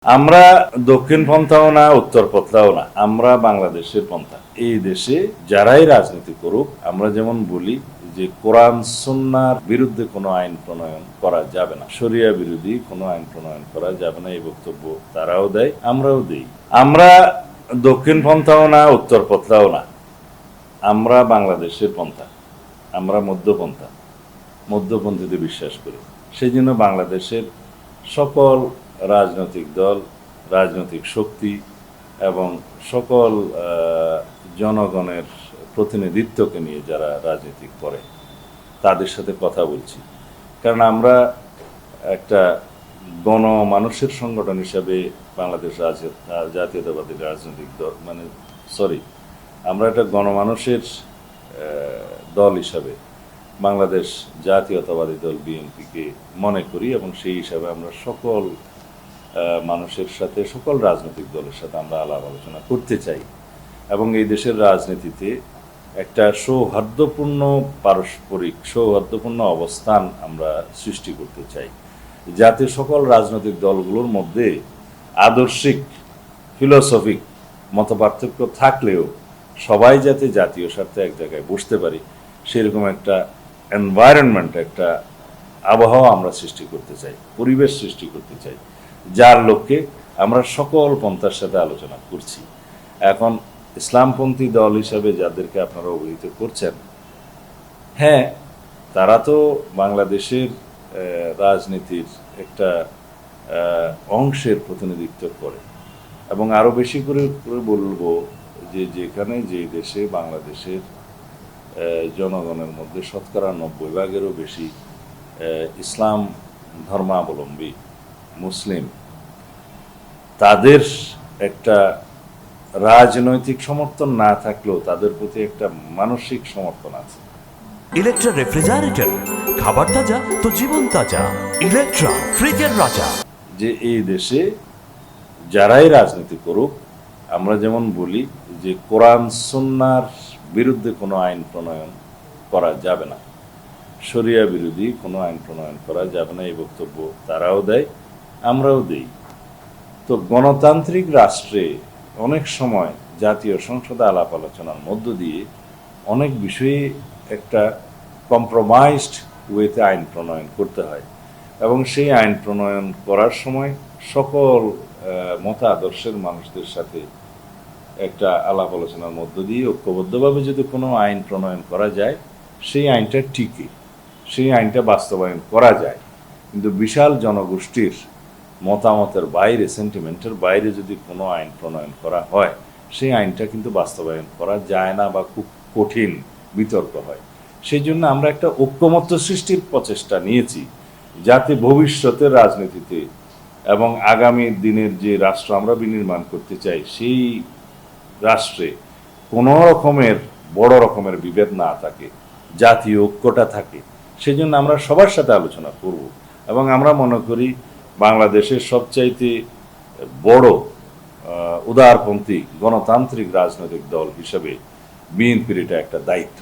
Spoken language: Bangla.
আমরা দক্ষিণ পন্থাও না, উত্তর পন্থাও না, আমরা বাংলাদেশের পন্থা। এই দেশে যারাই রাজনীতি করুক, আমরা যেমন বলি যে কোরআন সুন্নাহর বিরুদ্ধে কোনো আইন প্রণয়ন করা যাবে না, শরিয়া বিরোধী কোনো আইন প্রণয়ন করা যাবে না, এই বক্তব্য তারাও দেয়, আমরাও দেই। আমরা দক্ষিণ পন্থাও না, উত্তর পন্থাও না, আমরা বাংলাদেশের পন্থা, আমরা মধ্যপন্থা, মধ্যপন্থীতে বিশ্বাস করি। সেই জন্য বাংলাদেশের সকল রাজনৈতিক দল, রাজনৈতিক শক্তি এবং সকল জনগণের প্রতিনিধিত্বকে নিয়ে যারা রাজনীতি করে তাদের সাথে কথা বলছি। কারণ আমরা একটা গণমানুষের সংগঠন হিসাবে বাংলাদেশ জাতীয়তাবাদী রাজনৈতিক দল আমরা একটা গণমানুষের দল হিসাবে বাংলাদেশ জাতীয়তাবাদী দল বিএনপিকে মনে করি, এবং সেই হিসাবে আমরা সকল মানুষের সাথে, সকল রাজনৈতিক দলের সাথে আমরা আলাপ আলোচনা করতে চাই এবং এই দেশের রাজনীতিতে একটা সৌহার্দ্যপূর্ণ পারস্পরিক সৌহার্দ্যপূর্ণ অবস্থান আমরা সৃষ্টি করতে চাই, যাতে সকল রাজনৈতিক দলগুলোর মধ্যে আদর্শিক ফিলোসফিক মতপার্থক্য থাকলেও সবাই যাতে জাতীয় স্বার্থে এক জায়গায় বসতে পারি, সেরকম একটা এনভায়রনমেন্ট, একটা আবহাওয়া আমরা সৃষ্টি করতে চাই, পরিবেশ সৃষ্টি করতে চাই, যার লক্ষ্যে আমরা সকল পন্থার সাথে আলোচনা করছি। এখন ইসলামপন্থী দল হিসাবে যাদেরকে আপনারা অভিহিত করছেন, হ্যাঁ, তারা তো বাংলাদেশের রাজনীতির একটা অংশের প্রতিনিধিত্ব করে, এবং আরও বেশি করে বলবো যে যেখানে যে দেশে বাংলাদেশের জনগণের মধ্যে শতকরা 90% বেশি ইসলাম ধর্মাবলম্বী মুসলিম, তাদের একটা রাজনৈতিক সমর্থন না থাকলেও তাদের প্রতি একটা মানসিক সমর্থন আছে। ইলেকট্রা রেফ্রিজারেটর, খাবার তাজা তো জীবন তাজা। ইলেকট্রা, ফ্রিজের রাজা। যে এই দেশে যারাই রাজনীতি করুক, আমরা যেমন বলি যে কোরআন সুন্নাহর বিরুদ্ধে কোনো আইন প্রণয়ন করা যাবে না, শরিয়া বিরোধী কোনো আইন প্রণয়ন করা যাবে না, এই বক্তব্য তারাও দেয়, আমরাও দেই। তো গণতান্ত্রিক রাষ্ট্রে অনেক সময় জাতীয় সংসদে আলাপ আলোচনার মধ্য দিয়ে অনেক বিষয়ে একটা কম্প্রোমাইজড ওয়েতে আইন প্রণয়ন করতে হয়, এবং সেই আইন প্রণয়ন করার সময় সকল মতাদর্শের মানুষদের সাথে একটা আলাপ আলোচনার মধ্য দিয়ে ঐক্যবদ্ধভাবে যদি কোনো আইন প্রণয়ন করা যায়, সেই আইনটা টিকে, সেই আইনটা বাস্তবায়ন করা যায়। কিন্তু বিশাল জনগোষ্ঠীর মতামতের বাইরে, সেন্টিমেন্টের বাইরে যদি কোনো আইন প্রণয়ন করা হয়, সেই আইনটা কিন্তু বাস্তবায়ন করা যায় না বা খুব কঠিন, বিতর্ক হয়। সেই জন্য আমরা একটা ঐক্যমত্য সৃষ্টির প্রচেষ্টা নিয়েছি, যাতে ভবিষ্যতের রাজনীতিতে এবং আগামী দিনের যে রাষ্ট্র আমরা বিনির্মাণ করতে চাই, সেই রাষ্ট্রে কোনো রকমের বড় রকমের বিভেদ না থাকে, জাতীয় ঐক্যটা থাকে। সেই জন্য আমরা সবার সাথে আলোচনা করব, এবং আমরা মনে করি বাংলাদেশের সবচাইতে বড় উদারপন্থী গণতান্ত্রিক রাজনৈতিক দল হিসেবে বিএনপির এটা একটা দায়িত্ব।